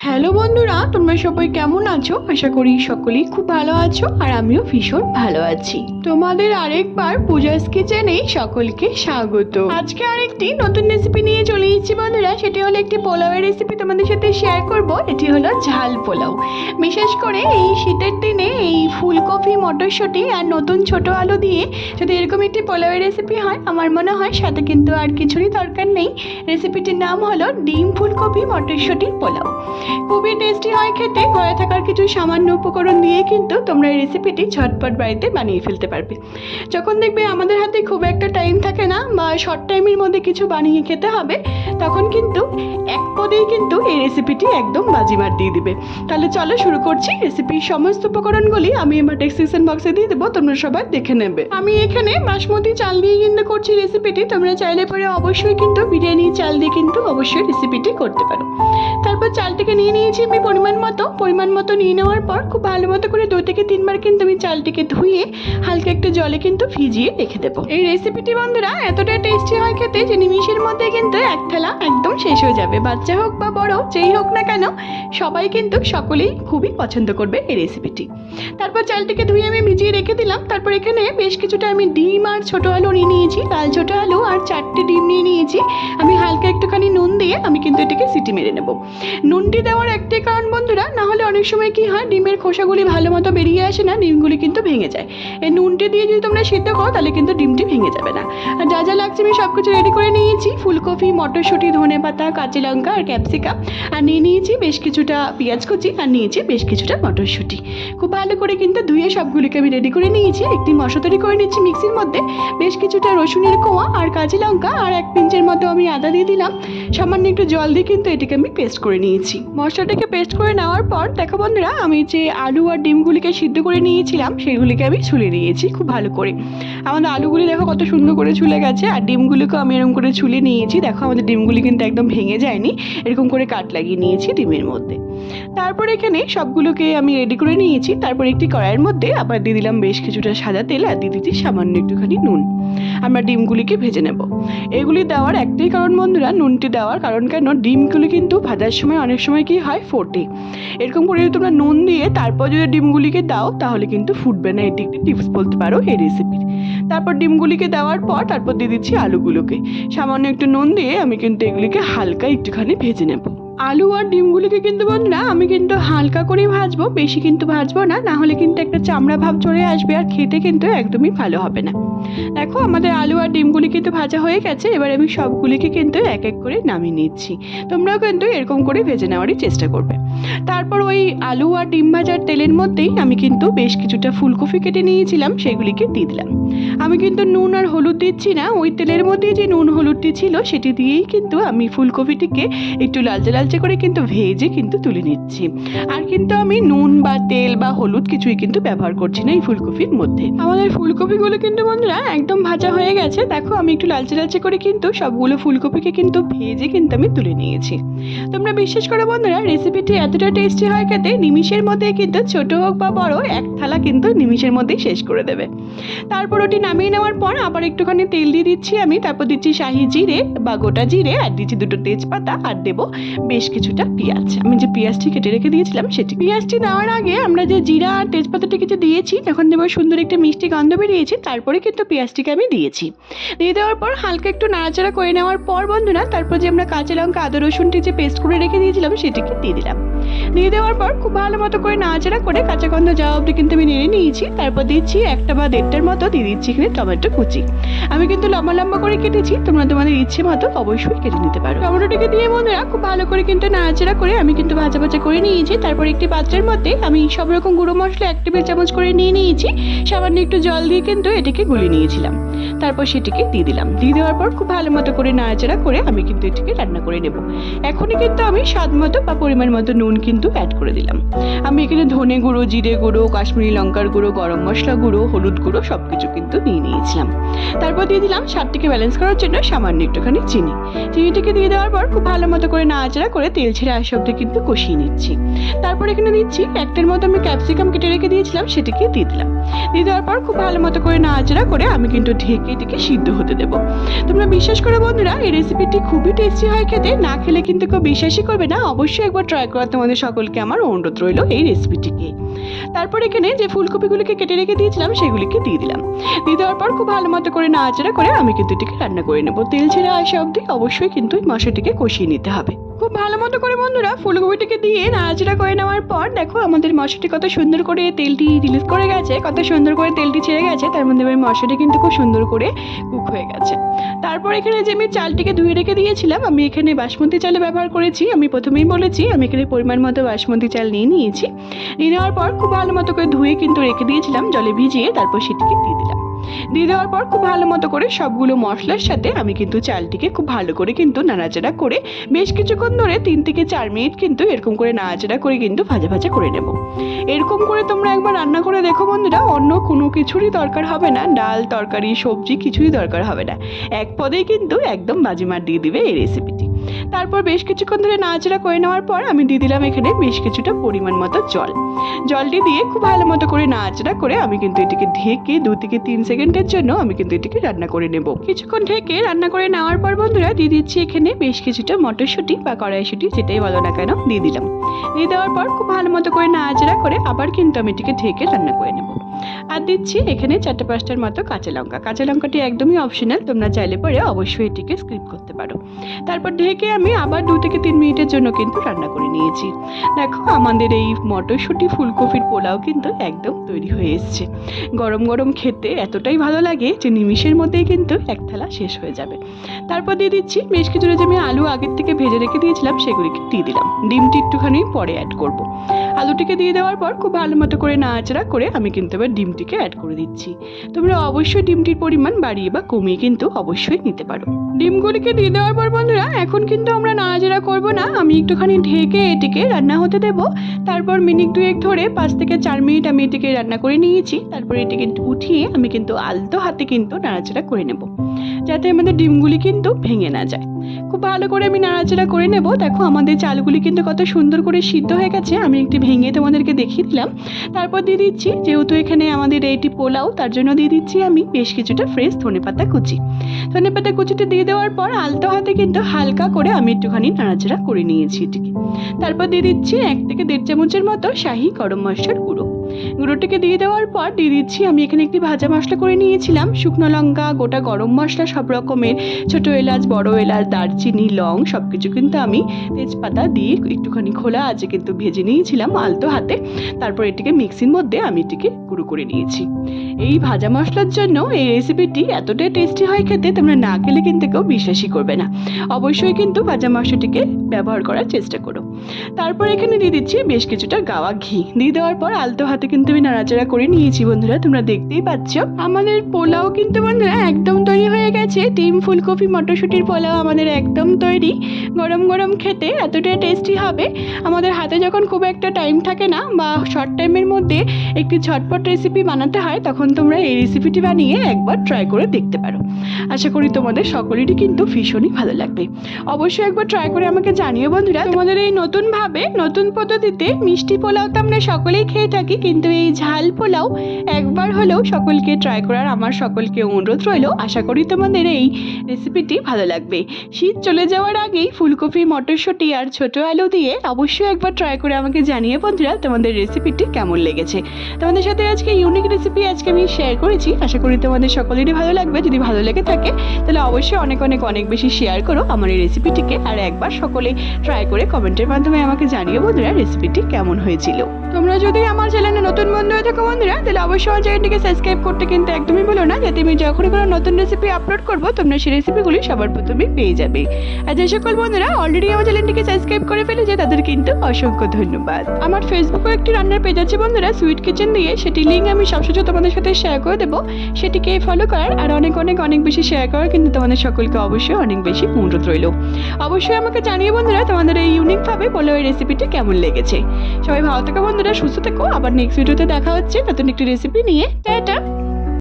Hello বন্ধুরা, তোমরা সবাই কেমন আছো? আশা করি সকলেই খুব ভালো আছো আর আমিও ভীষণ ভালো আছি। তোমাদের আরেকবার পূজাস কিচেনে সকলকে স্বাগত। আজকে আরেকটি নতুন রেসিপি নিয়ে চলে এসেছি বন্ধুরা। সেটি হলো একটি পোলাওয়ের রেসিপি তোমাদের সাথে শেয়ার করব। এটি হলো ঝাল পোলাও। বিশেষ করে এই শীতের দিনে এই ফুলকপি, মটরশুঁটি আর নতুন ছোট আলু দিয়ে যদি এরকম একটি পোলাওয়ের রেসিপি হয়, আমার মনে হয় সাথে কিন্তু আর কিছুরই দরকার নেই। রেসিপিটির নাম হলো ডিম ফুলকপি মটরশুঁটির পোলাও। খুবই টেস্টি হয় খেতে। ঘরে থাকার কিছু সামান্য উপকরণ দিয়ে কিন্তু তোমরা এই রেসিপিটি ঝটপট বাড়িতে বানিয়ে ফেলতে পারবে। যখন দেখবে আমাদের হাতে খুব একটা টাইম থাকে না বা শর্ট টাইমের মধ্যে কিছু বানিয়ে খেতে হবে, তখন কিন্তু এক পদেই কিন্তু এই রেসিপিটি একদম বাজিমার দিয়ে দিবে। তাহলে চলো শুরু করছি। রেসিপির সমস্ত উপকরণগুলি আমি আমার ডেসক্রিপশন বক্সে দিয়ে দেবো, তোমরা সবাই দেখে নেবে। আমি এখানে বাসমতি চাল দিয়ে কিন্তু করছি রেসিপিটি। তোমরা চাইলে পরে অবশ্যই কিন্তু বিরিয়ানি চাল দিয়ে কিন্তু অবশ্যই রেসিপিটি করতে পারো। তারপর চালটিকে নিয়ে নিয়েছি আমি পরিমাণ মতো নিয়ে নেওয়ার পর খুব ভালো মতো করে 2 থেকে 3 বার কিন্তু আমি চালটিকে ধুয়ে হালকা একটু জলে কিন্তু ভিজিয়ে রেখে দেবো। এই রেসিপিটি বন্ধুরা এতটা টেস্টি হয় খেতে যে নিমিষের মধ্যে কিন্তু এক থালা একদম শেষ হয়ে যাবে। বাচ্চা হোক বা বড়, যেই হোক না কেন, সবাই কিন্তু সকলেই খুবই পছন্দ করবে এই রেসিপিটি। তারপর চালটিকে ধুয়ে আমি ভিজিয়ে রেখে দিলাম। তারপর এখানে বেশ কিছুটা আমি ডিম আর ছোট আলু নিয়ে নিয়েছি। লাল ছোট আলু আর 4টে ডিম নিয়ে নিয়েছি। আমি হালকা একটুখানি নুন দিয়ে আমি কিন্তু এটাকে সিটি মেরে নেব। নুনটি দেওয়ার একটাই কারণ বন্ধুরা, না হলে অনেক সময় কি হয়, ডিমের খোসাগুলি ভালো মতো বেরিয়ে আসে না, ডিমগুলি কিন্তু ভেঙে যায়। এই নুনটি দিয়ে যদি তোমরা সিদ্ধ করো তাহলে কিন্তু ডিমটি ভেঙে যাবে না। আর যা যা লাগছে আমি সব কিছু রেডি করে নিয়েছি। ফুলকপি, মটরশুঁটি, ধনেপাতা, কাঁচা লঙ্কা আর ক্যাপসিকাম, আর নিয়ে নিয়েছি বেশ কিছুটা পেঁয়াজ কুচি, আর নিয়েছি বেশ কিছুটা মটরশুঁটি। খুব ভালো করে কিন্তু ধুয়ে সবগুলিকে আমি রেডি করে নিয়েছি। একটি মশলা তৈরি করে নিচ্ছি মিক্সির মধ্যে। বেশ কিছুটা রসুনের কোয়া আর কাঁচা লঙ্কা আর 1 পিঞ্চের মতো আমি আদা দিয়ে দিলাম। সামান্য একটু জল দিয়ে কিন্তু এটাকে আমি পেস্ট করে নিয়েছি। মশলাটাকে পেস্ট করে নেওয়ার পর দেখো বন্ধুরা, আমি যে আলু আর ডিমগুলিকে সিদ্ধ করে নিয়েছিলাম সেগুলিকে আমি ছুলে নিয়েছি খুব ভালো করে। আমাদের আলুগুলি দেখো কত সুন্দর করে ছুলে গেছে, আর ডিমগুলিকেও আমি এরকম করে ছুলে নিয়েছি। দেখো আমাদের ডিমগুলি কিন্তু একদম ভেঙে যায়নি, এরকম করে কাট লাগিয়ে নিয়েছি ডিমের মধ্যে। তারপর এখানে সবগুলোকে আমি রেডি করে নিয়েছি। তারপর একটি কড়াইয়ের মধ্যে আবার দিয়ে দিলাম বেশ কিছুটা সাদা তেল, আর দিয়ে দিচ্ছি সামান্য একটুখানি নুন। আমরা ডিমগুলিকে ভেজে নেব। এগুলি দেওয়ার একটাই কারণ বন্ধুরা, নুনটি দেওয়ার কারণ কেন, ডিমগুলি কিন্তু ভাজার সময় অনেক সময় কি হয়, ফোটে। এরকম করে যদি তোমরা নুন দিয়ে তারপর যদি ডিমগুলিকে দাও তাহলে কিন্তু ফুটবে না। এটি একটি টিপস বলতে পারো এই রেসিপির। তারপর ডিমগুলিকে দেওয়ার পর তারপর দিয়ে দিচ্ছি আলুগুলোকে। সামান্য একটু নুন দিয়ে আমি কিন্তু এগুলিকে হালকা একটুখানি ভেজে নেব। আলু আর ডিমগুলিকে কিন্তু বন্ধুরা আমি কিন্তু হালকা করেই ভাজবো, বেশি কিন্তু ভাজবো না, না হলে কিন্তু একটা চামড়া ভাব চলে আসবে আর খেতে কিন্তু একদমই ভালো হবে না। দেখো আমাদের আলু আর ডিমগুলি কিন্তু ভাজা হয়ে গেছে। এবার আমি সবগুলিকে কিন্তু এক এক করে নামিয়ে নিচ্ছি। তোমরাও কিন্তু এরকম করে ভেজে নেওয়ারই চেষ্টা করবে। তারপর ওই আলু আর ডিম ভাজার তেলের মধ্যেই আমি কিন্তু বেশ কিছুটা ফুলকপি কেটে নিয়েছিলাম, সেগুলিকে দিয়ে দিলাম। আমি কিন্তু নুন আর হলুদ দিচ্ছি না, ওই তেলের মধ্যে যে নুন হলুদটি ছিল সেটি দিয়েই কিন্তু আমি ফুলকপিটিকে একটু লালচে লালচে করে কিন্তু ভেজে কিন্তু তুলে নিচ্ছি। আর কিন্তু আমি নুন বা তেল বা হলুদ কিছুই কিন্তু ব্যবহার করছি না এই ফুলকপির মধ্যে। আমাদের ফুলকপিগুলো কিন্তু বন্ধুরা একদম ভাজা হয়ে গেছে। দেখো আমি একটু লালচে লালচে করে কিন্তু সবগুলো ফুলকপিকে কিন্তু ভেজে কিন্তু আমি তুলে নিয়েছি। তোমরা বিশ্বাস করো বন্ধুরা, রেসিপিটি এতটা টেস্টি হয় খেতে, নিমিষের মধ্যে কিন্তু ছোট হোক বা বড়, এক থালা কিন্তু নিমিষের মধ্যেই শেষ করে দেবে। তারপর ওটি নামিয়ে নেওয়ার পর আবার একটুখানি তেল দিয়ে দিচ্ছি আমি। তারপর দিচ্ছি শাহি জিরে বা গোটা জিরে, আর দিচ্ছি 2টো তেজপাতা, আর দেবো বেশ কিছুটা পেঁয়াজ। আমি যে পেঁয়াজটি কেটে রেখে দিয়েছিলাম সেটি। পেঁয়াজটি দেওয়ার আগে আমরা যে জিরা আর তেজপাতাটিকে যে দিয়েছি, তখন দেবো সুন্দর একটা মিষ্টি গন্ধ বেরিয়েছে, তারপরে কিন্তু পেঁয়াজটিকে আমি দিয়েছি। দিয়ে দেওয়ার পর হালকা একটু নাড়াচাড়া করে নেওয়ার পর বন্ধুরা, তারপর যে আমরা কাঁচা লঙ্কা, আদা, রসুনটি যে পেস্ট করে রেখে দিয়েছিলাম সেটিকে দিয়ে দিলাম। দিয়ে দেওয়ার পর খুব ভালো মতো করে নাড়াচাড়া করে কাঁচা গন্ধ যাওয়া অবধি কিন্তু আমি নেড়ে নিয়েছি। তারপর দিচ্ছি 1টা বা 1.5টার মতো দিয়ে দিচ্ছি এখানে টমেটো কুচি। আমি কিন্তু লম্বা লম্বা করে কেটেছি, তোমরা তোমাদের ইচ্ছে মতো অবশ্যই কেটে নিতে পারো। টমেটোটিকে দিয়ে বন্ধুরা খুব ভালো করে কিন্তু নাড়াচাড়া করে আমি কিন্তু ভাজা ভাজা করে নিয়েছি। তারপর একটি পাত্রের মধ্যে আমি সব রকম গুঁড়ো মশলা 1 টেবিল চামচ করে নিয়ে নিয়েছি। সামান্য একটু জল দিয়ে কিন্তু এটাকে গুলিয়ে নিয়েছিলাম। তারপর সেটিকে দিয়ে দিলাম। দিয়ে দেওয়ার পর খুব ভালো মতো করে নাড়াচাড়া করে আমি কিন্তু এটাকে রান্না করে নেব। এখনই কিন্তু আমি স্বাদ মতো বা পরিমাণ মতো নুন কিন্তু অ্যাড করে দিলাম। আমি এখানে ধনে গুঁড়ো, জিরে গুঁড়ো, কাশ্মীরি লঙ্কার গুঁড়ো, গরম মশলা গুঁড়ো, হলুদ গুঁড়ো সবকিছু কিন্তু নিয়ে নিয়েছিলাম। তারপর দিয়ে দিলাম স্বাদটিকে ব্যালেন্স করার জন্য সামান্য একটুখানি চিনি। চিনিটিকে দিয়ে দেওয়ার পর খুব ভালো মতো করে নাড়াচাড়া করে তেল ছেড়ে আসা অবধি কিন্তু কষিয়ে নিচ্ছি। তারপর এখানে দিচ্ছি একটার মতো আমি ক্যাপসিকাম কেটে রেখে দিয়েছিলাম, সেটিকে দিয়ে দিলাম। দিয়ে দেওয়ার পর খুব ভালো মতো করে নাড়াচাড়া করে আমি কিন্তু ঢেকে এটিকে সিদ্ধ হতে দেবো। তোমরা বিশ্বাস করে বন্ধুরা, এই রেসিপিটি খুবই টেস্টি হয় খেতে, না খেলে কিন্তু কেউ বিশ্বাসই করবে না। অবশ্যই একবার ট্রাই করা তোমাদের সকলকে আমার অনুরোধ রইল এই রেসিপিটিকে। তারপর এখানে যে ফুলকপিগুলিকে কেটে রেখে দিয়েছিলাম সেগুলিকে দিয়ে দিলাম। দিয়ে দেওয়ার পর খুব ভালো মতো করে নাড়াচাড়া করে আমি কিন্তু এটিকে রান্না করে নেবো। তেল ছেড়ে আসা অবধি অবশ্যই কিন্তু এই মশলাটিকে কষিয়ে নিতে হবে। খুব ভালো মতো করে বন্ধুরা ফুলকপিটিকে দিয়ে নাড়াচাড়া করে নেওয়ার পর দেখো আমাদের মশলাটি কত সুন্দর করে তেলটি রিলিজ করে গেছে, কত সুন্দর করে তেলটি ছেড়ে গেছে। তার মধ্যে মশলাটি কিন্তু খুব সুন্দর করে কুক হয়ে গেছে। তারপর এখানে যে আমি চালটিকে ধুয়ে রেখে দিয়েছিলাম, আমি এখানে বাসমতি চালে ব্যবহার করেছি। আমি প্রথমেই বলেছি আমি এখানে পরিমাণ মতো বাসমতি চাল নিয়ে নিয়েছি। নিয়ে নেওয়ার পর খুব ভালো মতো করে ধুয়ে কিন্তু রেখে দিয়েছিলাম জলে ভিজিয়ে, তারপর সেটিকে দিয়ে দিলাম। দিয়ে দেওয়ার পর খুব ভালো মতো করে সবগুলো মশলার সাথে আমি কিন্তু চালটিকে খুব ভালো করে কিন্তু নাড়াচাড়া করে বেশ কিছুক্ষণ ধরে 3 থেকে 4 মিনিট কিন্তু এরকম করে নাড়াচাড়া করে কিন্তু ভাজা ভাজা করে নেব। এরকম করে তোমরা একবার রান্না করে দেখো বন্ধুরা, অন্য কোনো কিছুরই দরকার হবে না, ডাল তরকারি সবজি কিছুই দরকার হবে না, এক পদেই কিন্তু একদম বাজিমার দিয়ে দিবে এই রেসিপিটি। তারপর বেশ কিছুক্ষণ ধরে নাড়াচাড়া করে নেওয়ার পর আমি দিয়ে দিলাম এখানে বেশ কিছুটা পরিমাণ মতো জলটি দিয়ে খুব ভালো মতো করে নাড়াচাড়া করে আমি কিন্তু এটিকে ঢেকে 2 থেকে 3 সেকেন্ডের জন্য আমি কিন্তু এটিকে রান্না করে নেব। কিছুক্ষণ ঢেকে রান্না করে নেওয়ার পর বন্ধুরা দিয়ে দিচ্ছি এখানে বেশ কিছুটা মটরশুঁটি বা কড়াইশুঁটি, যেটাই বলো না কেন, দিয়ে দিলাম। দিয়ে দেওয়ার পর খুব ভালো মতো করে নাড়াচাড়া করে আবার কিন্তু আমি এটিকে ঢেকে রান্না করে নেব। আর দিচ্ছি এখানে 4-5টার মতো কাঁচা লঙ্কা। কাঁচা লঙ্কাটি একদমই অপশনাল, তোমরা চাইলে পরে অবশ্যই এটিকে স্কিপ করতে পারো। তারপর ঢেকে আমি আবার 2 থেকে 3 মিনিটের জন্য কিন্তু রান্না করে নিয়েছি। দেখো আমাদের এই মটরশুঁটি ফুলকপির পোলাও কিন্তু একদম তৈরি হয়ে এসছে। গরম গরম খেতে এতটাই ভালো লাগে যে নিমিষের মধ্যেই কিন্তু এক থালা শেষ হয়ে যাবে। তারপর দিয়ে দিচ্ছি বেশ কিছুটা যে আমি আলু আগের থেকে ভেজে রেখে দিয়েছিলাম সেগুলিকে দিয়ে দিলাম। ডিমটি একটুখানি পরে অ্যাড করব। আলুটিকে দিয়ে দেওয়ার পর খুব ভালো মতো করে নাড়াচাড়া করে আমি কিন্তু এবার ডিমটিকে অ্যাড করে দিচ্ছি। তোমরা অবশ্যই ডিমটির পরিমাণ বাড়িয়ে বা কমিয়ে কিন্তু অবশ্যই নিতে পারো। ডিমগুলিকে দিয়ে দেওয়ার পর বন্ধুরা এখন কিন্তু আমরা নাড়াচাড়া করব না, আমি একটুখানি ঢেকে এটিকে রান্না হতে দেব। তারপর মিনিট 2 ধরে 5 থেকে 4 মিনিট আমি এটিকে রান্না করে নিয়েছি। তারপর এটিকে উঠিয়ে আমি কিন্তু আলতো হাতে কিন্তু নাড়াচাড়া করে নেব, যাতে আমাদের ডিমগুলি কিন্তু ভেঙে না যায়। খুব ভালো করে আমি নাড়াচাড়া করে নেব। দেখো আমাদের চালগুলি কিন্তু কত সুন্দর করে সিদ্ধ হয়ে গেছে, আমি একটু ভেঙে তোমাদেরকে দেখিয়ে দিলাম। তারপর দিয়ে দিচ্ছি, যেহেতু এখানে আমাদের এইটি পোলাও, তার জন্য দিয়ে দিচ্ছি আমি বেশ কিছুটা ফ্রেশ ধনেপাতা কুচি। ধনেপাতা কুচিটা দিয়ে দেওয়ার পর আলতো হাতে কিন্তু হালকা করে আমি একটুখানি নাড়াচাড়া করে নিয়েছি এটিকে। তারপর দিয়ে দিচ্ছি 1 থেকে 1.5 চামচের মতো শাহি গরম মশলার গুঁড়োটিকে দিয়ে দেওয়ার পর দিয়ে দিচ্ছি আমি এখানে একটি ভাজা মশলা করে নিয়েছিলাম। শুকনো লঙ্কা, গোটা গরম মশলা সব রকমের, ছোট এলাচ, বড় এলাচ, দারচিনি, লং সবকিছু কিন্তু আমি তেজপাতা দিয়ে একটুখানি খোলা আঁচে কিন্তু ভেজে নিয়েছিলাম আলতো হাতে। তারপর এটিকে মিক্সির মধ্যে আমি এটিকে গুঁড়ো করে নিয়েছি। এই ভাজা মশলার জন্য এই রেসিপিটি এতটাই টেস্টি হয় খেতে, তোমরা না খেলে কিন্তু কেউ বিশ্বাসই করবে না। অবশ্যই কিন্তু ভাজা মশলাটিকে ব্যবহার করার চেষ্টা করো। তারপর এখানে দিয়ে দিচ্ছি বেশ কিছুটা গাওয়া ঘি। দিয়ে দেওয়ার পর আলতো হাতে কিন্তু আমি নাড়াচাড়া করে নিয়েছি। বন্ধুরা তোমরা দেখতেই পাচ্ছ আমাদের পোলাও কিন্তু বন্ধুরা একদম তৈরি হয়ে গেছে। ডিম ফুলকপি মটরশুঁটির পোলাও আমাদের একদম তৈরি। গরম গরম খেতে এতটাই টেস্টি হবে। আমাদের হাতে যখন খুব একটা টাইম থাকে না বা শর্ট টাইমের মধ্যে একটি ঝটপট রেসিপি বানাতে হয়, তখন তোমরা এই রেসিপিটি বানিয়ে একবার ট্রাই করে দেখতে পারো। আশা করি তোমাদের সকলেরই কিন্তু ভীষণই ভালো লাগবে। অবশ্যই একবার ট্রাই করে আমাকে জানিও বন্ধুরা, তোমাদের এই নতুনভাবে নতুন পদ্ধতিতে মিষ্টি পোলাও তো আমরা সকলেই খেয়ে থাকি, কিন্তু এই ঝাল পোলাও একবার হলেও সকলকে ট্রাই করার আমার সকলকে অনুরোধ রইল। আশা করি তোমাদের এই রেসিপিটি ভালো লাগবে। শীত চলে যাওয়ার আগেই ফুলকপি, মটরশুঁটি আর ছোট আলু দিয়ে অবশ্যই একবার ট্রাই করে আমাকে জানিয়ে বন্ধুরা তোমাদের রেসিপিটি কেমন লেগেছে। তোমাদের সাথে আজকে ইউনিক রেসিপি আজকে আমি শেয়ার করেছি। আশা করি তোমাদের সকলেরই ভালো লাগবে। যদি ভালো লেগে থাকে তাহলে অবশ্যই অনেক অনেক অনেক বেশি শেয়ার করো আমার এই রেসিপিটিকে, আর একবার সকলে ট্রাই করে কমেন্টের মাধ্যমে আমাকে জানিয়ে বন্ধুরা রেসিপিটি কেমন হয়েছিল। তোমরা যদি আমার চ্যানেলে নতুন বন্ধু হয়ে থাকো বন্ধুরা, তাহলে অবশ্যই আমার চ্যানেলটিকে সাবস্ক্রাইব করতে কিন্তু একদমই ভুলো না, যাতে আমি যখনই কোনো নতুন রেসিপি আপলোড করবো তোমরা সেই রেসিপিগুলি সবার প্রথমে পেয়ে যাবে। আর যে সকল বন্ধুরা অলরেডি আমার চ্যানেলটিকে সাবস্ক্রাইব করে ফেলেছে তাদের কিন্তু অসংখ্য ধন্যবাদ। আমার ফেসবুকে একটি রান্নার পেজ আছে বন্ধুরা, সুইট কিচেন দিয়ে, সেটি লিঙ্ক আমি সবসময় তোমাদের সাথে শেয়ার করে দেবো। সেটিকে ফলো করার আর অনেক অনেক অনেক বেশি শেয়ার করার কিন্তু তোমাদের সকলকে অবশ্যই অনেক বেশি অনুরোধ রইল। অবশ্যই আমাকে জানিয়ে বন্ধুরা তোমাদের এই ইউনিকভাবে পোলাও রেসিপিটি কেমন লেগেছে। সবাই ভালো থেকো বন্ধুরা, সুস্থ থেকো। আবার নেক্সট ভিডিওতে দেখা হচ্ছে নতুন একটি রেসিপি নিয়ে। টাটা।